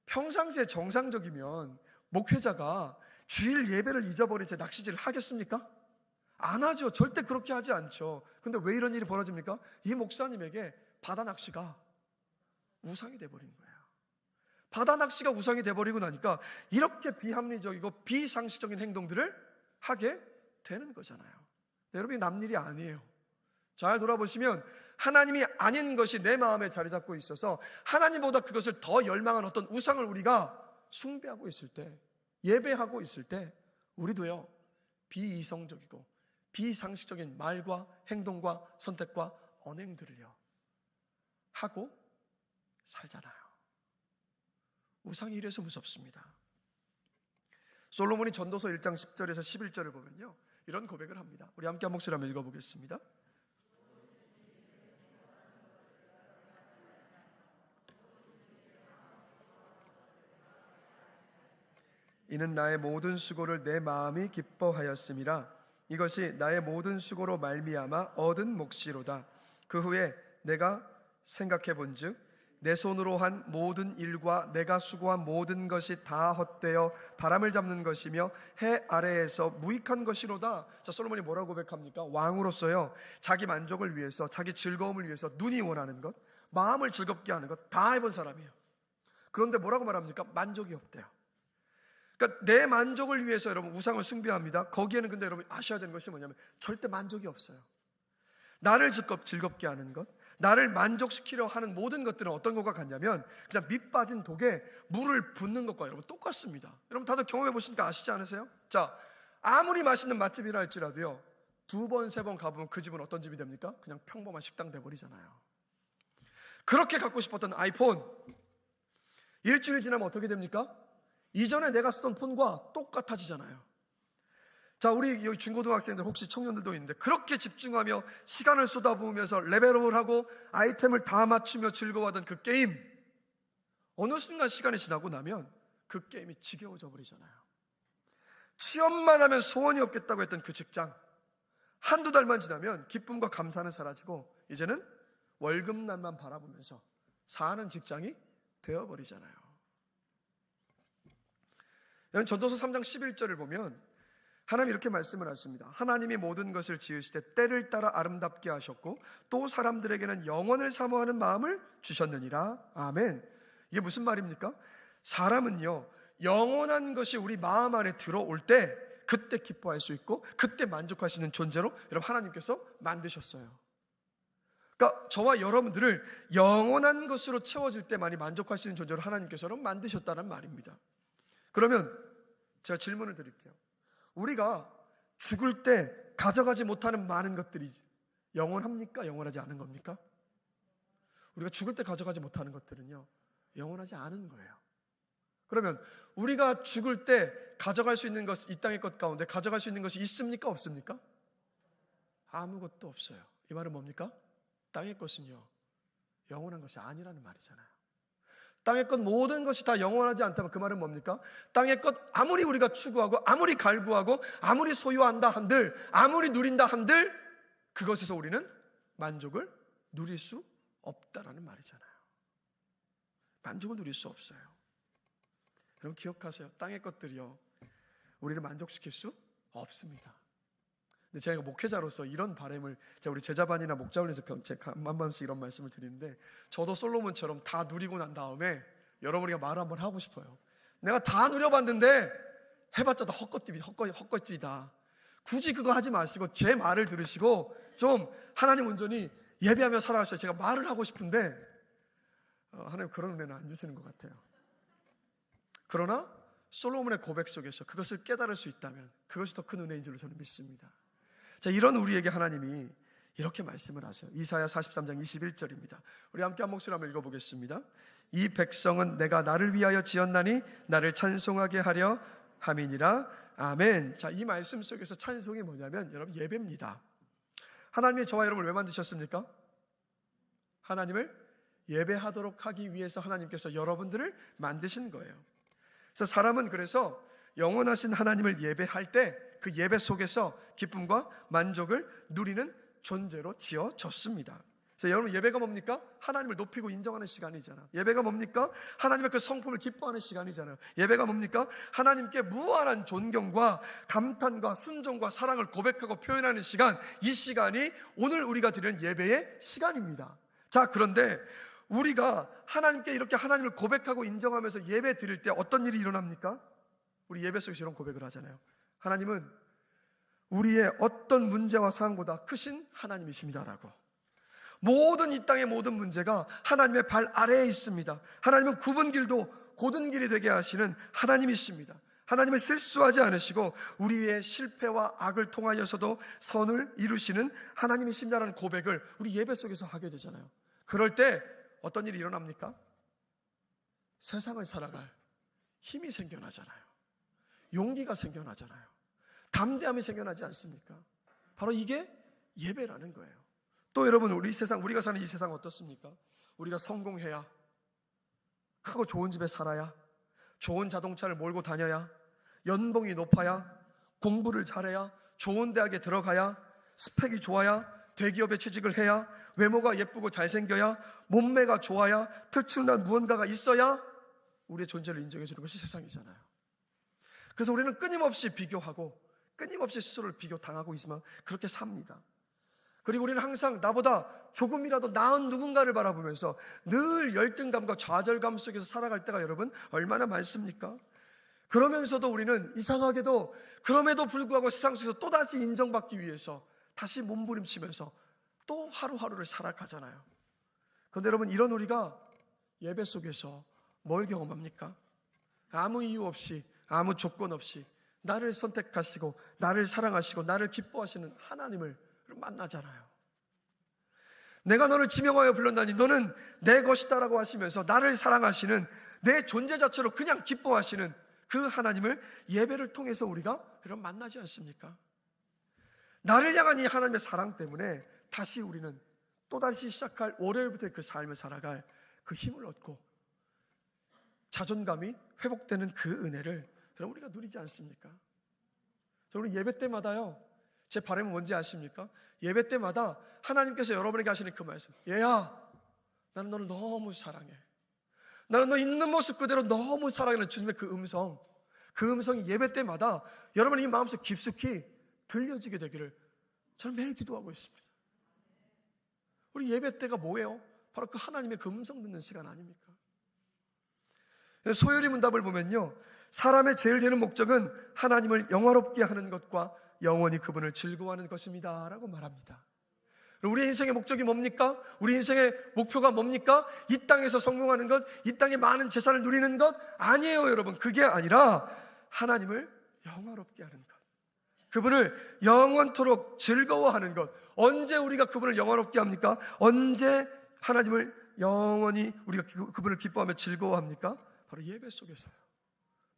평상시에 정상적이면 목회자가 주일 예배를 잊어버린 채 낚시질을 하겠습니까? 안 하죠. 절대 그렇게 하지 않죠. 근데 왜 이런 일이 벌어집니까? 이 목사님에게 바다 낚시가 우상이 돼버린 거예요. 바다 낚시가 우상이 돼버리고 나니까 이렇게 비합리적이고 비상식적인 행동들을 하게 되는 거잖아요. 여러분이 남일이 아니에요. 잘 돌아보시면 하나님이 아닌 것이 내 마음에 자리 잡고 있어서 하나님보다 그것을 더 열망한 어떤 우상을 우리가 숭배하고 있을 때, 예배하고 있을 때 우리도요, 비이성적이고 비상식적인 말과 행동과 선택과 언행들을요 하고 살잖아요. 우상이 이래서 무섭습니다. 솔로몬이 전도서 1장 10절에서 11절을 보면요, 이런 고백을 합니다. 우리 함께 한 목소리 한번 읽어보겠습니다. 이는 나의 모든 수고를 내 마음이 기뻐하였음이라. 이것이 나의 모든 수고로 말미암아 얻은 몫이로다. 그 후에 내가 생각해 본즉 내 손으로 한 모든 일과 내가 수고한 모든 것이 다 헛되어 바람을 잡는 것이며 해 아래에서 무익한 것이로다. 자, 솔로몬이 뭐라고 고백합니까? 왕으로서요, 자기 만족을 위해서, 자기 즐거움을 위해서 눈이 원하는 것, 마음을 즐겁게 하는 것 다 해본 사람이에요. 그런데 뭐라고 말합니까? 만족이 없대요. 그러니까 내 만족을 위해서 여러분 우상을 숭배합니다. 거기에는 근데 여러분 아셔야 되는 것이 뭐냐면 절대 만족이 없어요. 나를 즐겁게 하는 것, 나를 만족시키려 하는 모든 것들은 어떤 것과 같냐면 그냥 밑 빠진 독에 물을 붓는 것과 여러분 똑같습니다. 여러분 다들 경험해 보시니까 아시지 않으세요? 자, 아무리 맛있는 맛집이라 할지라도요, 2번, 3번 가보면 그 집은 어떤 집이 됩니까? 그냥 평범한 식당 돼버리잖아요. 그렇게 갖고 싶었던 아이폰, 일주일 지나면 어떻게 됩니까? 이전에 내가 쓰던 폰과 똑같아지잖아요. 자, 우리 여기 중고등학생들 혹시 청년들도 있는데 그렇게 집중하며 시간을 쏟아부으면서 레벨업을 하고 아이템을 다 맞추며 즐거워하던 그 게임, 어느 순간 시간이 지나고 나면 그 게임이 지겨워져 버리잖아요. 취업만 하면 소원이 없겠다고 했던 그 직장, 한두 달만 지나면 기쁨과 감사는 사라지고 이제는 월급날만 바라보면서 사는 직장이 되어버리잖아요. 여러분, 전도서 3장 11절을 보면 하나님이 이렇게 말씀을 하십니다. 하나님이 모든 것을 지으시되 때를 따라 아름답게 하셨고 또 사람들에게는 영원을 사모하는 마음을 주셨느니라. 아멘. 이게 무슨 말입니까? 사람은요, 영원한 것이 우리 마음 안에 들어올 때 그때 기뻐할 수 있고 그때 만족할 수 있는 존재로 여러분 하나님께서 만드셨어요. 그러니까 저와 여러분들을 영원한 것으로 채워질 때만이 만족할 수 있는 존재로 하나님께서 만드셨다는 말입니다. 그러면 제가 질문을 드릴게요. 우리가 죽을 때 가져가지 못하는 많은 것들이 영원합니까? 영원하지 않은 겁니까? 우리가 죽을 때 가져가지 못하는 것들은요, 영원하지 않은 거예요. 그러면 우리가 죽을 때 가져갈 수 있는 것, 이 땅의 것 가운데 가져갈 수 있는 것이 있습니까? 없습니까? 아무것도 없어요. 이 말은 뭡니까? 땅의 것은요, 영원한 것이 아니라는 말이잖아요. 땅의 것 모든 것이 다 영원하지 않다면 그 말은 뭡니까? 땅의 것 아무리 우리가 추구하고 아무리 갈구하고 아무리 소유한다 한들 아무리 누린다 한들 그것에서 우리는 만족을 누릴 수 없다라는 말이잖아요. 만족을 누릴 수 없어요. 여러분 기억하세요. 땅의 것들이요, 우리를 만족시킬 수 없습니다. 근데 제가 목회자로서 이런 바람을, 제가 우리 제자반이나 목자훈에서 제가 한 번씩 이런 말씀을 드리는데, 저도 솔로몬처럼 다 누리고 난 다음에 여러분이가 말을 한번 하고 싶어요. 내가 다 누려봤는데 해봤자 다 헛것들이다. 굳이 그거 하지 마시고 제 말을 들으시고 좀 하나님 온전히 예배하며 살아가셔야 제가 말을 하고 싶은데 하나님 그런 은혜는 안 주시는 것 같아요. 그러나 솔로몬의 고백 속에서 그것을 깨달을 수 있다면 그것이 더 큰 은혜인 줄로 저는 믿습니다. 자, 이런 우리에게 하나님이 이렇게 말씀을 하세요. 이사야 43장 21절입니다. 우리 함께 한 목소리 한번 읽어보겠습니다. 이 백성은 내가 나를 위하여 지었나니 나를 찬송하게 하려 함이니라. 아멘. 자, 이 말씀 속에서 찬송이 뭐냐면 여러분 예배입니다. 하나님이 저와 여러분을 왜 만드셨습니까? 하나님을 예배하도록 하기 위해서 하나님께서 여러분들을 만드신 거예요. 그래서 사람은 그래서 영원하신 하나님을 예배할 때 그 예배 속에서 기쁨과 만족을 누리는 존재로 지어졌습니다. 그래서 여러분 예배가 뭡니까? 하나님을 높이고 인정하는 시간이잖아요. 예배가 뭡니까? 하나님의 그 성품을 기뻐하는 시간이잖아요. 예배가 뭡니까? 하나님께 무한한 존경과 감탄과 순종과 사랑을 고백하고 표현하는 시간, 이 시간이 오늘 우리가 드리는 예배의 시간입니다. 자, 그런데 우리가 하나님께 이렇게 하나님을 고백하고 인정하면서 예배 드릴 때 어떤 일이 일어납니까? 우리 예배 속에서 이런 고백을 하잖아요. 하나님은 우리의 어떤 문제와 상황보다 크신 하나님이십니다라고. 모든 이 땅의 모든 문제가 하나님의 발 아래에 있습니다. 하나님은 굽은 길도 곧은 길이 되게 하시는 하나님이십니다. 하나님은 실수하지 않으시고 우리의 실패와 악을 통하여서도 선을 이루시는 하나님이십니다라는 고백을 우리 예배 속에서 하게 되잖아요. 그럴 때 어떤 일이 일어납니까? 세상을 살아갈 힘이 생겨나잖아요. 용기가 생겨나잖아요. 담대함이 생겨나지 않습니까? 바로 이게 예배라는 거예요. 또 여러분, 우리 세상, 우리가 사는 이 세상 어떻습니까? 우리가 성공해야, 크고 좋은 집에 살아야, 좋은 자동차를 몰고 다녀야, 연봉이 높아야, 공부를 잘해야, 좋은 대학에 들어가야, 스펙이 좋아야, 대기업에 취직을 해야, 외모가 예쁘고 잘생겨야, 몸매가 좋아야, 특출난 무언가가 있어야 우리의 존재를 인정해 주는 것이 세상이잖아요. 그래서 우리는 끊임없이 비교하고 끊임없이 스스로를 비교당하고 있으면 그렇게 삽니다. 그리고 우리는 항상 나보다 조금이라도 나은 누군가를 바라보면서 늘 열등감과 좌절감 속에서 살아갈 때가 여러분 얼마나 많습니까? 그러면서도 우리는 이상하게도 그럼에도 불구하고 세상 속에서 또다시 인정받기 위해서 다시 몸부림치면서 또 하루하루를 살아가잖아요. 그런데 여러분, 이런 우리가 예배 속에서 뭘 경험합니까? 아무 이유 없이, 아무 조건 없이 나를 선택하시고 나를 사랑하시고 나를 기뻐하시는 하나님을 만나잖아요. 내가 너를 지명하여 불렀나니 너는 내 것이다라고 하시면서 나를 사랑하시는, 내 존재 자체로 그냥 기뻐하시는 그 하나님을 예배를 통해서 우리가 여러분 만나지 않습니까? 나를 향한 이 하나님의 사랑 때문에 다시 우리는 또다시 시작할 월요일부터의 그 삶을 살아갈 그 힘을 얻고 자존감이 회복되는 그 은혜를 여러분 우리가 누리지 않습니까? 저는 예배 때마다요, 제 바람은 뭔지 아십니까? 예배 때마다 하나님께서 여러분에게 하시는 그 말씀, 얘야, 나는 너를 너무 사랑해. 나는 너 있는 모습 그대로 너무 사랑하는 주님의 그 음성이 예배 때마다 여러분의 이 마음속 깊숙이 들려지게 되기를 저는 매일 기도하고 있습니다. 우리 예배 때가 뭐예요? 바로 그 하나님의 그 음성 듣는 시간 아닙니까? 소요리 문답을 보면요, 사람의 제일 되는 목적은 하나님을 영화롭게 하는 것과 영원히 그분을 즐거워하는 것입니다 라고 말합니다. 우리의 인생의 목적이 뭡니까? 우리 인생의 목표가 뭡니까? 이 땅에서 성공하는 것, 이 땅에 많은 재산을 누리는 것 아니에요, 여러분. 그게 아니라 하나님을 영화롭게 하는 것, 그분을 영원토록 즐거워하는 것. 언제 우리가 그분을 영화롭게 합니까? 언제 하나님을 영원히 우리가 그분을 기뻐하며 즐거워합니까? 바로 예배 속에서요.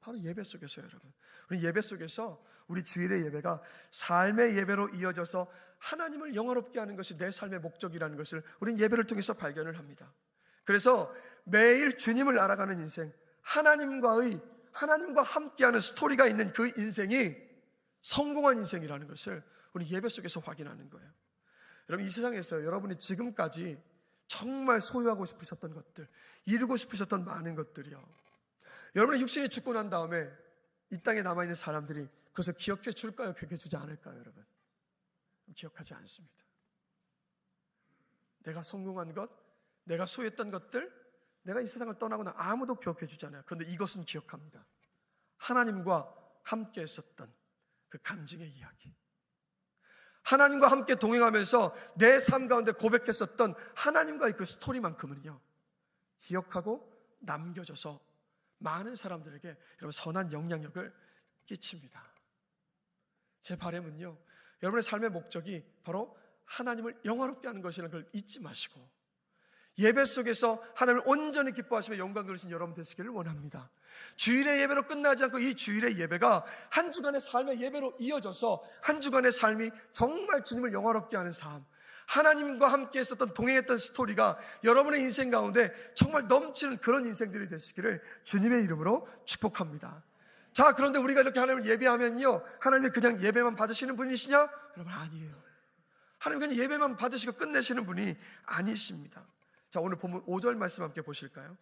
바로 예배 속에서요, 여러분. 우리 예배 속에서 우리 주일의 예배가 삶의 예배로 이어져서 하나님을 영화롭게 하는 것이 내 삶의 목적이라는 것을 우리는 예배를 통해서 발견을 합니다. 그래서 매일 주님을 알아가는 인생, 하나님과 함께하는 스토리가 있는 그 인생이 성공한 인생이라는 것을 우리 예배 속에서 확인하는 거예요. 여러분, 이 세상에서 여러분이 지금까지 정말 소유하고 싶으셨던 것들, 이루고 싶으셨던 많은 것들이요, 여러분의 육신이 죽고 난 다음에 이 땅에 남아있는 사람들이 그것을 기억해 줄까요? 기억해 주지 않을까요, 여러분? 기억하지 않습니다. 내가 성공한 것, 내가 소유했던 것들, 내가 이 세상을 떠나거나 아무도 기억해 주지 않아요. 그런데 이것은 기억합니다. 하나님과 함께 했었던 그 간증의 이야기, 하나님과 함께 동행하면서 내 삶 가운데 고백했었던 하나님과의 그 스토리만큼은요, 기억하고 남겨져서 많은 사람들에게 여러분 선한 영향력을 끼칩니다. 제 바람은요, 여러분의 삶의 목적이 바로 하나님을 영화롭게 하는 것이라는 걸 잊지 마시고 예배 속에서 하나님을 온전히 기뻐하시며 영광 돌리신 여러분 되시기를 원합니다. 주일의 예배로 끝나지 않고 이 주일의 예배가 한 주간의 삶의 예배로 이어져서 한 주간의 삶이 정말 주님을 영화롭게 하는 삶, 하나님과 함께 했었던 동행했던 스토리가 여러분의 인생 가운데 정말 넘치는 그런 인생들이 되시기를 주님의 이름으로 축복합니다. 자, 그런데 우리가 이렇게 하나님을 예배하면요, 하나님이 그냥 예배만 받으시는 분이시냐? 여러분, 아니에요. 하나님 그냥 예배만 받으시고 끝내시는 분이 아니십니다. 자, 오늘 본문 5절 말씀 함께 보실까요?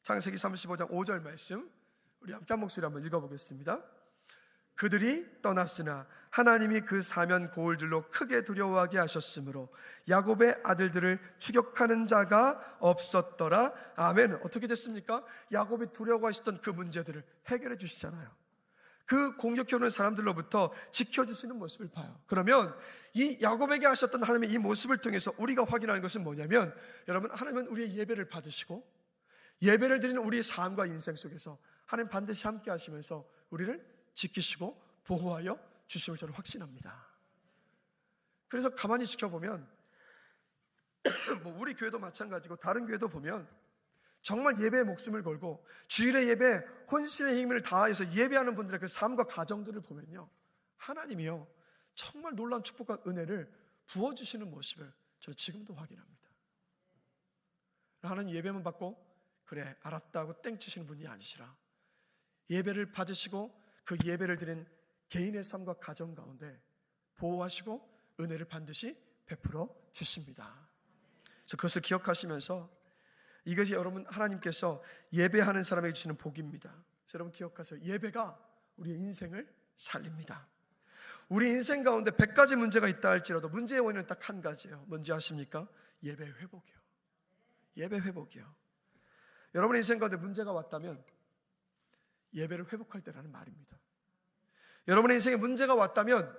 창세기 35장 5절 말씀 우리 함께 한 목소리 한번 읽어보겠습니다. 그들이 떠났으나 하나님이 그 사면 고울들로 크게 두려워하게 하셨으므로 야곱의 아들들을 추격하는 자가 없었더라. 아멘. 어떻게 됐습니까? 야곱이 두려워하셨던 그 문제들을 해결해 주시잖아요. 그 공격해오는 사람들로부터 지켜주시는 모습을 봐요. 그러면 이 야곱에게 하셨던 하나님의 이 모습을 통해서 우리가 확인하는 것은 뭐냐면, 여러분, 하나님은 우리의 예배를 받으시고 예배를 드리는 우리의 삶과 인생 속에서 하나님 반드시 함께 하시면서 우리를 지키시고 보호하여 주심을 저는 확신합니다. 그래서 가만히 지켜보면 뭐 우리 교회도 마찬가지고 다른 교회도 보면 정말 예배에 목숨을 걸고 주일의 예배에 혼신의 힘을 다해서 예배하는 분들의 그 삶과 가정들을 보면요, 하나님이요 정말 놀라운 축복과 은혜를 부어주시는 모습을 저 지금도 확인합니다. 하나님 예배만 받고 그래 알았다고 땡치시는 분이 아니시라, 예배를 받으시고 그 예배를 드린 개인의 삶과 가정 가운데 보호하시고 은혜를 반드시 베풀어 주십니다. 그래서 그것을 기억하시면서 이것이 여러분 하나님께서 예배하는 사람에게 주시는 복입니다. 그래서 여러분 기억하세요. 예배가 우리의 인생을 살립니다. 우리 인생 가운데 100가지 문제가 있다 할지라도 문제의 원인은 딱 한 가지예요. 뭔지 아십니까? 예배 회복이요. 예배 회복이요. 여러분의 인생 가운데 문제가 왔다면 예배를 회복할 때라는 말입니다. 여러분의 인생에 문제가 왔다면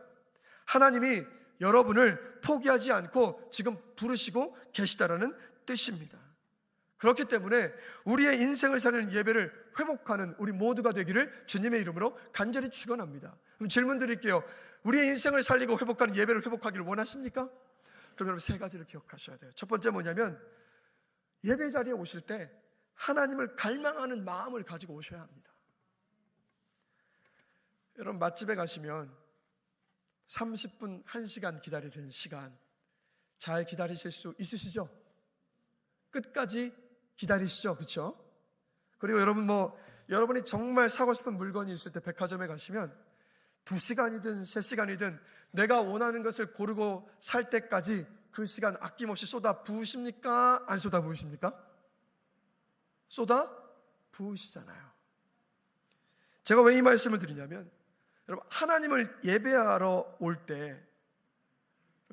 하나님이 여러분을 포기하지 않고 지금 부르시고 계시다라는 뜻입니다. 그렇기 때문에 우리의 인생을 살리는 예배를 회복하는 우리 모두가 되기를 주님의 이름으로 간절히 축원합니다. 그럼 질문 드릴게요. 우리의 인생을 살리고 회복하는 예배를 회복하기를 원하십니까? 그럼 여러분 세 가지를 기억하셔야 돼요. 첫 번째 뭐냐면, 예배 자리에 오실 때 하나님을 갈망하는 마음을 가지고 오셔야 합니다. 여러분 맛집에 가시면 30분, 1시간 기다리는 시간 잘 기다리실 수 있으시죠? 끝까지 기다리시죠? 그렇죠? 그리고 여러분 여러분이 정말 사고 싶은 물건이 있을 때 백화점에 가시면 2시간이든 3시간이든 내가 원하는 것을 고르고 살 때까지 그 시간 아낌없이 쏟아 부으십니까? 안 쏟아 부으십니까? 쏟아 부으시잖아요. 제가 왜 이 말씀을 드리냐면, 여러분, 하나님을 예배하러 올 때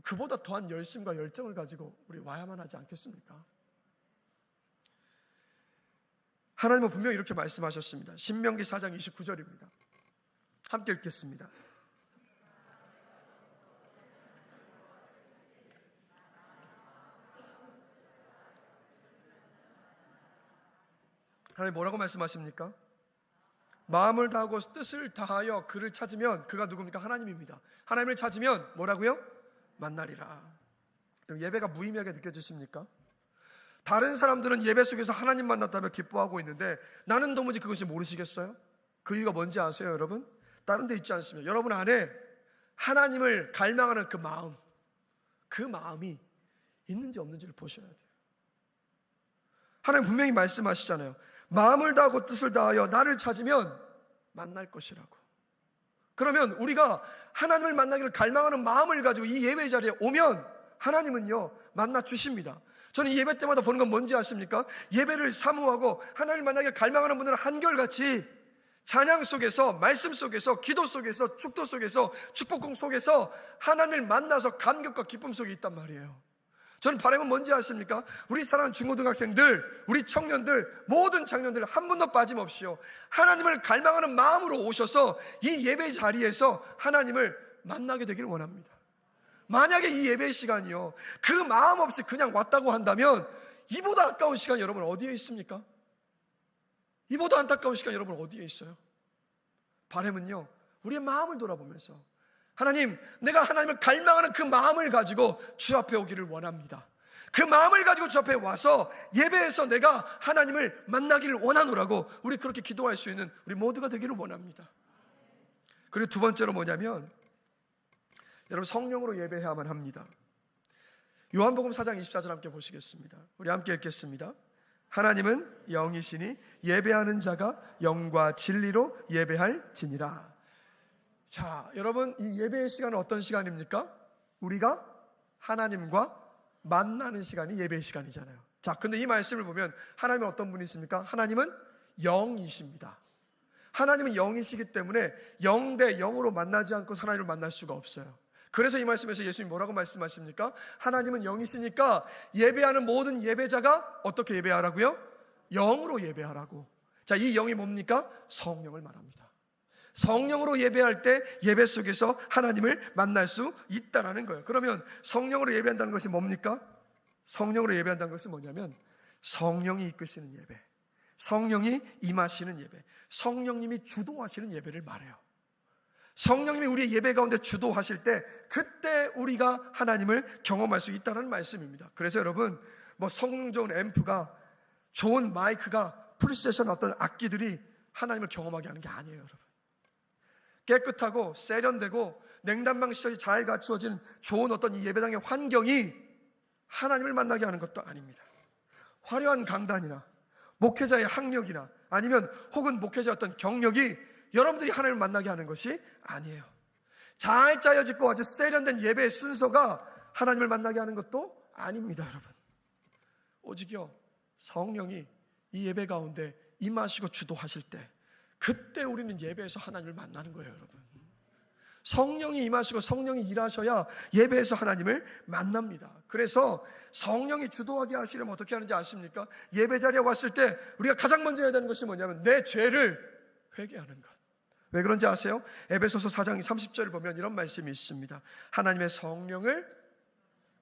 그보다 더한 열심과 열정을 가지고 우리 와야만 하지 않겠습니까? 하나님은 분명히 이렇게 말씀하셨습니다. 신명기 4장 29절입니다. 함께 읽겠습니다. 하나님 뭐라고 말씀하십니까? 마음을 다하고 뜻을 다하여 그를 찾으면, 그가 누굽니까? 하나님입니다. 하나님을 찾으면 뭐라고요? 만나리라. 예배가 무의미하게 느껴지십니까? 다른 사람들은 예배 속에서 하나님 만났다며 기뻐하고 있는데 나는 도무지 그것이 모르시겠어요? 그 이유가 뭔지 아세요, 여러분? 다른 데 있지 않습니다. 여러분 안에 하나님을 갈망하는 그 마음이 있는지 없는지를 보셔야 돼요. 하나님 분명히 말씀하시잖아요. 마음을 다하고 뜻을 다하여 나를 찾으면 만날 것이라고. 그러면 우리가 하나님을 만나기를 갈망하는 마음을 가지고 이 예배 자리에 오면 하나님은요 만나 주십니다. 저는 예배 때마다 보는 건 뭔지 아십니까? 예배를 사모하고 하나님을 만나기를 갈망하는 분들은 한결같이 찬양 속에서, 말씀 속에서, 기도 속에서, 축도 속에서, 축복공 속에서 하나님을 만나서 감격과 기쁨 속에 있단 말이에요. 저는 바람은 뭔지 아십니까? 우리 사랑하는 중고등학생들, 우리 청년들, 모든 장년들 한 분도 빠짐없이요 하나님을 갈망하는 마음으로 오셔서 이 예배 자리에서 하나님을 만나게 되기를 원합니다. 만약에 이 예배 시간이요 그 마음 없이 그냥 왔다고 한다면 이보다 아까운 시간 여러분 어디에 있습니까? 이보다 안타까운 시간 여러분 어디에 있어요? 바람은요 우리의 마음을 돌아보면서 하나님, 내가 하나님을 갈망하는 그 마음을 가지고 주 앞에 오기를 원합니다. 그 마음을 가지고 주 앞에 와서 예배에서 내가 하나님을 만나기를 원하노라고 우리 그렇게 기도할 수 있는 우리 모두가 되기를 원합니다. 그리고 두 번째로 뭐냐면 여러분 성령으로 예배해야만 합니다. 요한복음 4장 24절 함께 보시겠습니다. 우리 함께 읽겠습니다. 하나님은 영이시니 예배하는 자가 영과 진리로 예배할지니라. 자, 여러분 이 예배의 시간은 어떤 시간입니까? 우리가 하나님과 만나는 시간이 예배의 시간이잖아요. 자, 근데 이 말씀을 보면 하나님은 어떤 분이십니까? 하나님은 영이십니다. 하나님은 영이시기 때문에 영 대 영으로 만나지 않고 하나님을 만날 수가 없어요. 그래서 이 말씀에서 예수님이 뭐라고 말씀하십니까? 하나님은 영이시니까 예배하는 모든 예배자가 어떻게 예배하라고요? 영으로 예배하라고. 자, 이 영이 뭡니까? 성령을 말합니다. 성령으로 예배할 때 예배 속에서 하나님을 만날 수 있다는 거예요. 그러면 성령으로 예배한다는 것이 뭡니까? 성령으로 예배한다는 것은 뭐냐면 성령이 이끄시는 예배, 성령이 임하시는 예배, 성령님이 주도하시는 예배를 말해요. 성령님이 우리의 예배 가운데 주도하실 때 그때 우리가 하나님을 경험할 수 있다는 말씀입니다. 그래서 여러분 뭐 성능 좋은 앰프가, 좋은 마이크가, 프리세션 어떤 악기들이 하나님을 경험하게 하는 게 아니에요. 여러분 깨끗하고 세련되고 냉난방 시설이 잘 갖추어진 좋은 어떤 이 예배당의 환경이 하나님을 만나게 하는 것도 아닙니다. 화려한 강단이나 목회자의 학력이나 아니면 혹은 목회자의 어떤 경력이 여러분들이 하나님을 만나게 하는 것이 아니에요. 잘 짜여지고 아주 세련된 예배의 순서가 하나님을 만나게 하는 것도 아닙니다. 여러분 오직요 성령이 이 예배 가운데 임하시고 주도하실 때 그때 우리는 예배에서 하나님을 만나는 거예요. 여러분 성령이 임하시고 성령이 일하셔야 예배에서 하나님을 만납니다. 그래서 성령이 주도하게 하시려면 어떻게 하는지 아십니까? 예배 자리에 왔을 때 우리가 가장 먼저 해야 되는 것이 뭐냐면 내 죄를 회개하는 것. 왜 그런지 아세요? 에베소서 4장 30절을 보면 이런 말씀이 있습니다. 하나님의 성령을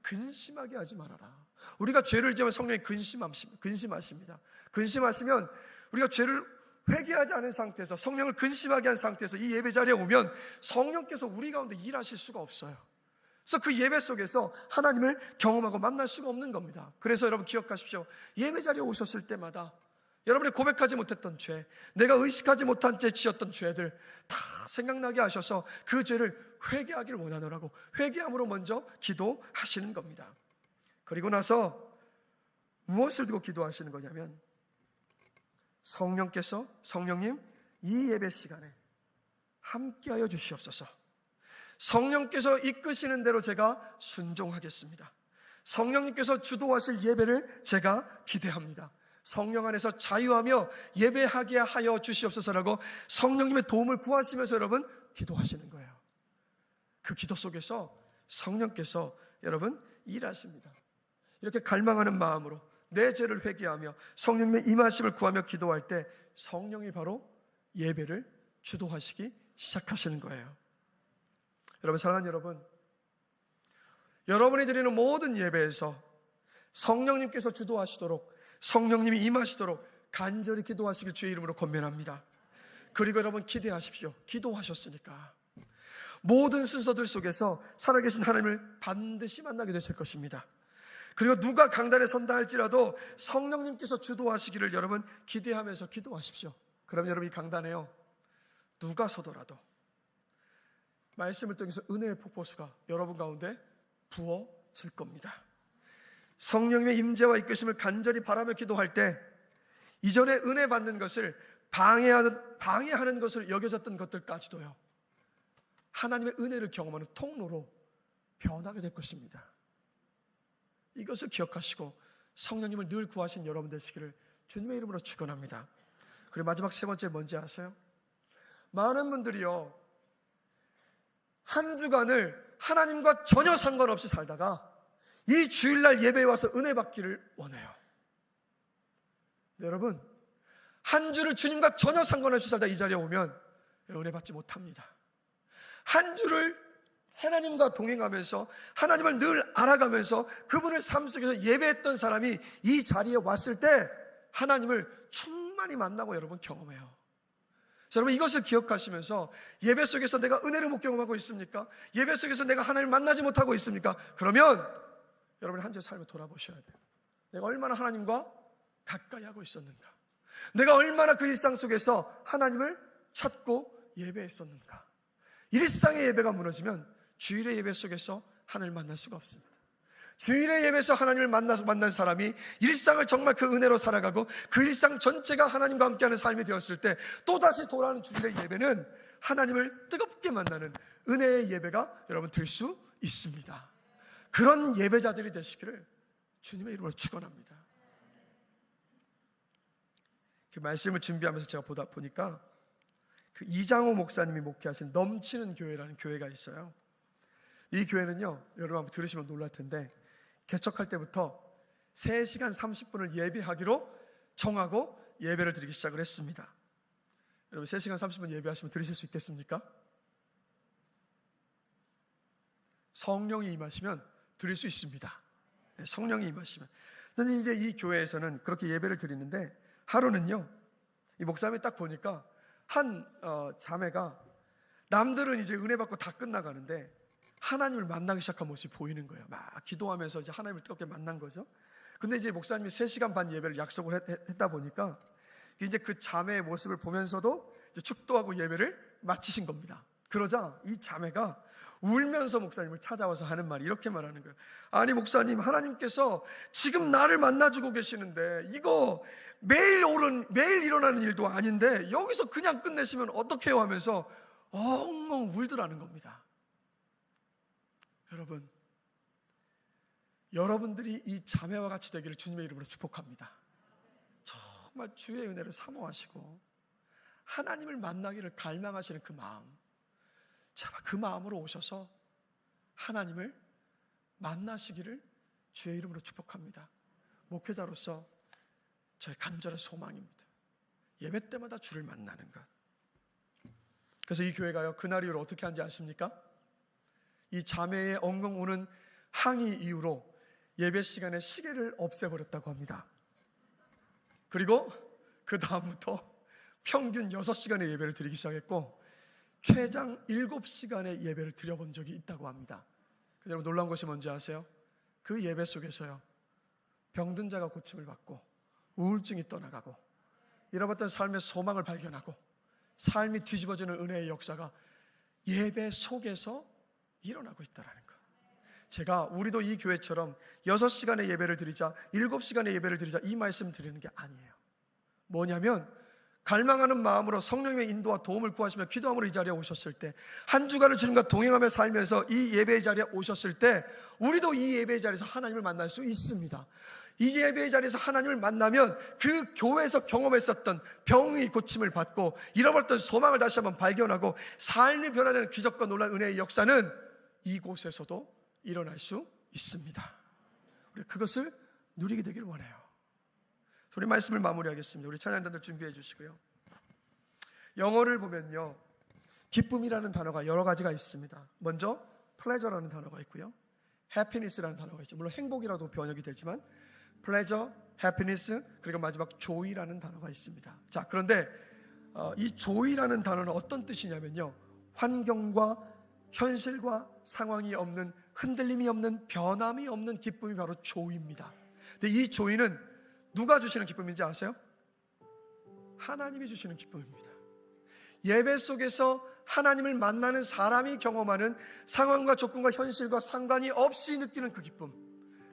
근심하게 하지 말아라. 우리가 죄를 지으면 성령이 근심하십니다. 근심하시면 우리가 죄를 회개하지 않은 상태에서 성령을 근심하게 한 상태에서 이 예배 자리에 오면 성령께서 우리 가운데 일하실 수가 없어요. 그래서 그 예배 속에서 하나님을 경험하고 만날 수가 없는 겁니다. 그래서 여러분 기억하십시오. 예배 자리에 오셨을 때마다 여러분이 고백하지 못했던 죄, 내가 의식하지 못한 채 지었던 죄들 다 생각나게 하셔서 그 죄를 회개하기를 원하노라고 회개함으로 먼저 기도하시는 겁니다. 그리고 나서 무엇을 두고 기도하시는 거냐면 성령님 이 예배 시간에 함께하여 주시옵소서. 성령께서 이끄시는 대로 제가 순종하겠습니다. 성령님께서 주도하실 예배를 제가 기대합니다. 성령 안에서 자유하며 예배하게 하여 주시옵소서라고 성령님의 도움을 구하시면서 여러분 기도하시는 거예요. 그 기도 속에서 성령께서 여러분 일하십니다. 이렇게 갈망하는 마음으로 내 죄를 회개하며 성령님의 임하심을 구하며 기도할 때 성령이 바로 예배를 주도하시기 시작하시는 거예요. 여러분, 사랑하는 여러분, 여러분이 드리는 모든 예배에서 성령님께서 주도하시도록, 성령님이 임하시도록 간절히 기도하시길 주의 이름으로 권면합니다. 그리고 여러분 기대하십시오. 기도하셨으니까 모든 순서들 속에서 살아계신 하나님을 반드시 만나게 되실 것입니다. 그리고 누가 강단에 선다 할지라도 성령님께서 주도하시기를 여러분 기대하면서 기도하십시오. 그럼 여러분 이 강단에요, 누가 서더라도 말씀을 통해서 은혜의 폭포수가 여러분 가운데 부어질 겁니다. 성령님의 임재와 이끄심을 간절히 바라며 기도할 때 이전에 은혜 받는 것을 방해하는 것을 여겨졌던 것들까지도요, 하나님의 은혜를 경험하는 통로로 변하게 될 것입니다. 이것을 기억하시고 성령님을 늘 구하신 여러분 되시기를 주님의 이름으로 축원합니다. 그리고 마지막 세 번째 뭔지 아세요? 많은 분들이요, 한 주간을 하나님과 전혀 상관없이 살다가 이 주일날 예배에 와서 은혜 받기를 원해요. 여러분, 한 주를 주님과 전혀 상관없이 살다 이 자리에 오면 은혜 받지 못합니다. 한 주를 하나님과 동행하면서 하나님을 늘 알아가면서 그분을 삶 속에서 예배했던 사람이 이 자리에 왔을 때 하나님을 충만히 만나고 여러분 경험해요. 자, 여러분 이것을 기억하시면서 예배 속에서 내가 은혜를 못 경험하고 있습니까? 예배 속에서 내가 하나님을 만나지 못하고 있습니까? 그러면 여러분이 한 주의 삶을 돌아보셔야 돼요. 내가 얼마나 하나님과 가까이 하고 있었는가? 내가 얼마나 그 일상 속에서 하나님을 찾고 예배했었는가? 일상의 예배가 무너지면 주일의 예배 속에서 하나님을 만날 수가 없습니다. 주일의 예배에서 하나님을 만난 사람이 일상을 정말 그 은혜로 살아가고 그 일상 전체가 하나님과 함께하는 삶이 되었을 때 또다시 돌아오는 주일의 예배는 하나님을 뜨겁게 만나는 은혜의 예배가 여러분 될 수 있습니다. 그런 예배자들이 되시기를 주님의 이름으로 축원합니다. 그 말씀을 준비하면서 제가 보다 보니까 그 이장호 목사님이 목회하신 넘치는 교회라는 교회가 있어요. 이 교회는요, 여러분 한번 들으시면 놀랄 텐데 개척할 때부터 3시간 30분을 예배하기로 정하고 예배를 드리기 시작을 했습니다. 여러분 3시간 30분 예배하시면 들으실 수 있겠습니까? 성령이 임하시면 들을 수 있습니다. 성령이 임하시면. 근데 이제 이 교회에서는 그렇게 예배를 드리는데 하루는요, 이 목사님이 딱 보니까 한 자매가 남들은 이제 은혜 받고 다 끝나가는데 하나님을 만나기 시작한 모습이 보이는 거예요. 막 기도하면서 이제 하나님을 뜨겁게 만난 거죠. 근데 이제 목사님이 3시간 반 예배를 약속을 했다 보니까 이제 그 자매의 모습을 보면서도 이제 축도하고 예배를 마치신 겁니다. 그러자 이 자매가 울면서 목사님을 찾아와서 하는 말이 이렇게 말하는 거예요. 아니 목사님, 하나님께서 지금 나를 만나주고 계시는데 이거 매일 일어나는 일도 아닌데 여기서 그냥 끝내시면 어떡해요 하면서 엉엉 울더라는 겁니다. 여러분, 여러분들이 이 자매와 같이 되기를 주님의 이름으로 축복합니다. 정말 주의 은혜를 사모하시고 하나님을 만나기를 갈망하시는 그 마음, 제발 그 마음으로 오셔서 하나님을 만나시기를 주의 이름으로 축복합니다. 목회자로서 저의 간절한 소망입니다. 예배 때마다 주를 만나는 것. 그래서 이 교회가요, 그날 이후로 어떻게 한지 아십니까? 이 자매의 엉엉 우는 항의 이후로 예배 시간에 시계를 없애버렸다고 합니다. 그리고 그 다음부터 평균 6시간의 예배를 드리기 시작했고 최장 7시간의 예배를 드려본 적이 있다고 합니다. 여러분 놀라운 것이 뭔지 아세요? 그 예배 속에서요, 병든 자가 고침을 받고 우울증이 떠나가고 잃어버렸던 삶의 소망을 발견하고 삶이 뒤집어지는 은혜의 역사가 예배 속에서 일어나고 있다는 거. 제가 우리도 이 교회처럼 6시간의 예배를 드리자 7시간의 예배를 드리자 이 말씀 드리는 게 아니에요. 뭐냐면 갈망하는 마음으로 성령님의 인도와 도움을 구하시며 기도함으로 이 자리에 오셨을 때, 한 주간을 주님과 동행하며 살면서 이 예배의 자리에 오셨을 때 우리도 이 예배의 자리에서 하나님을 만날 수 있습니다. 이 예배의 자리에서 하나님을 만나면 그 교회에서 경험했었던 병이 고침을 받고 잃어버렸던 소망을 다시 한번 발견하고 삶이 변화되는 기적과 놀라운 은혜의 역사는 이곳에서도 일어날 수 있습니다. 우리 그것을 누리게 되길 원해요. 우리 말씀을 마무리하겠습니다. 우리 찬양단들 준비해 주시고요. 영어를 보면요, 기쁨이라는 단어가 여러 가지가 있습니다. 먼저 pleasure라는 단어가 있고요, happiness라는 단어가 있죠. 물론 행복이라도 번역이 되지만 pleasure, happiness, 그리고 마지막 joy라는 단어가 있습니다. 자, 그런데 이 joy라는 단어는 어떤 뜻이냐면요, 환경과 현실과 상황이 없는, 흔들림이 없는, 변함이 없는 기쁨이 바로 joy입니다. 근데 이 joy는 누가 주시는 기쁨인지 아세요? 하나님이 주시는 기쁨입니다. 예배 속에서 하나님을 만나는 사람이 경험하는 상황과 조건과 현실과 상관이 없이 느끼는 그 기쁨,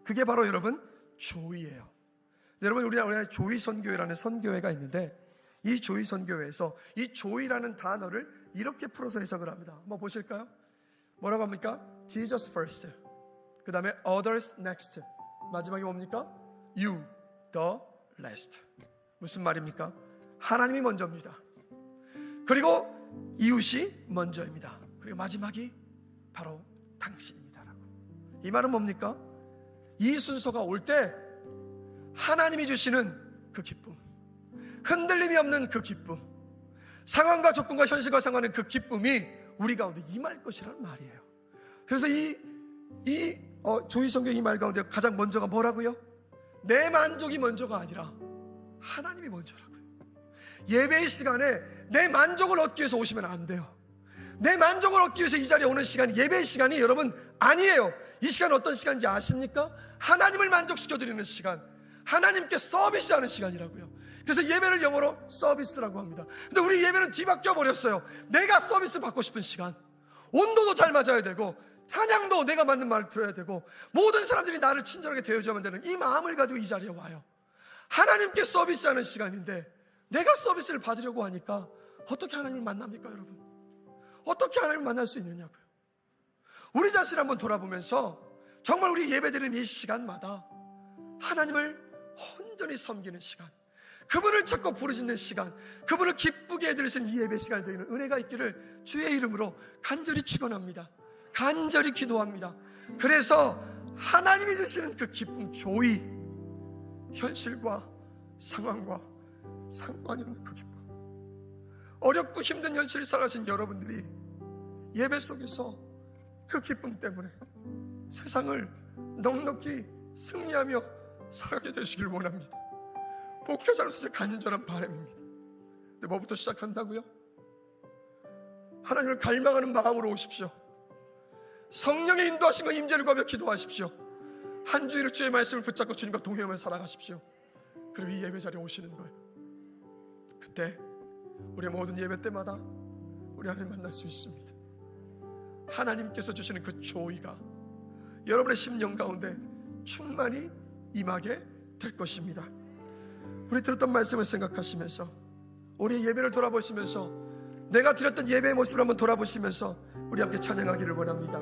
그게 바로 여러분 조이예요. 여러분, 우리나라에 조이 선교회라는 선교회가 있는데 이 조이 선교회에서 이 조이라는 단어를 이렇게 풀어서 해석을 합니다. 한번 보실까요? 뭐라고 합니까? Jesus first, 그 다음에 others next, 마지막에 뭡니까? You the last. 무슨 말입니까? 하나님이 먼저입니다. 그리고 이웃이 먼저입니다. 그리고 마지막이 바로 당신입니다라고. 이 말은 뭡니까? 이 순서가 올 때 하나님이 주시는 그 기쁨, 흔들림이 없는 그 기쁨, 상황과 조건과 현실과 상관의 그 기쁨이 우리 가운데 임할 것이라는 말이에요. 그래서 조이 성경 이 말 가운데 가장 먼저가 뭐라고요? 내 만족이 먼저가 아니라 하나님이 먼저라고요. 예배의 시간에 내 만족을 얻기 위해서 오시면 안 돼요. 내 만족을 얻기 위해서 이 자리에 오는 시간이, 예배의 시간이 여러분 아니에요. 이 시간은 어떤 시간인지 아십니까? 하나님을 만족시켜드리는 시간, 하나님께 서비스하는 시간이라고요. 그래서 예배를 영어로 서비스라고 합니다. 근데 우리 예배는 뒤바뀌어 버렸어요. 내가 서비스 받고 싶은 시간, 온도도 잘 맞아야 되고 찬양도 내가 맞는 말을 들어야 되고 모든 사람들이 나를 친절하게 대해줘야만 되는 이 마음을 가지고 이 자리에 와요. 하나님께 서비스하는 시간인데 내가 서비스를 받으려고 하니까 어떻게 하나님을 만납니까, 여러분? 어떻게 하나님을 만날 수 있느냐고요. 우리 자신을 한번 돌아보면서 정말 우리 예배드리는 이 시간마다 하나님을 온전히 섬기는 시간, 그분을 찾고 부르짖는 시간, 그분을 기쁘게 해드릴 수 있는 이 예배 시간이 되는 은혜가 있기를 주의 이름으로 간절히 축원합니다. 간절히 기도합니다. 그래서 하나님이 주시는 그 기쁨, 조이, 현실과 상황과 상관이 없는 그 기쁨, 어렵고 힘든 현실을 살아가신 여러분들이 예배 속에서 그 기쁨 때문에 세상을 넉넉히 승리하며 살아가게 되시길 원합니다. 목회자로서 제 간절한 바람입니다. 근데 뭐부터 시작한다고요? 하나님을 갈망하는 마음으로 오십시오. 성령의 인도하심과 임재를 구하며 기도하십시오. 한 주일을 주의 말씀을 붙잡고 주님과 동행하며 살아가십시오. 그리고 이 예배 자리에 오시는 거예요. 그때 우리의 모든 예배 때마다 우리 하나님 만날 수 있습니다. 하나님께서 주시는 그 조이가 여러분의 심령 가운데 충만히 임하게 될 것입니다. 우리 들었던 말씀을 생각하시면서 우리의 예배를 돌아보시면서 내가 드렸던 예배의 모습을 한번 돌아보시면서 우리 함께 찬양하기를 원합니다.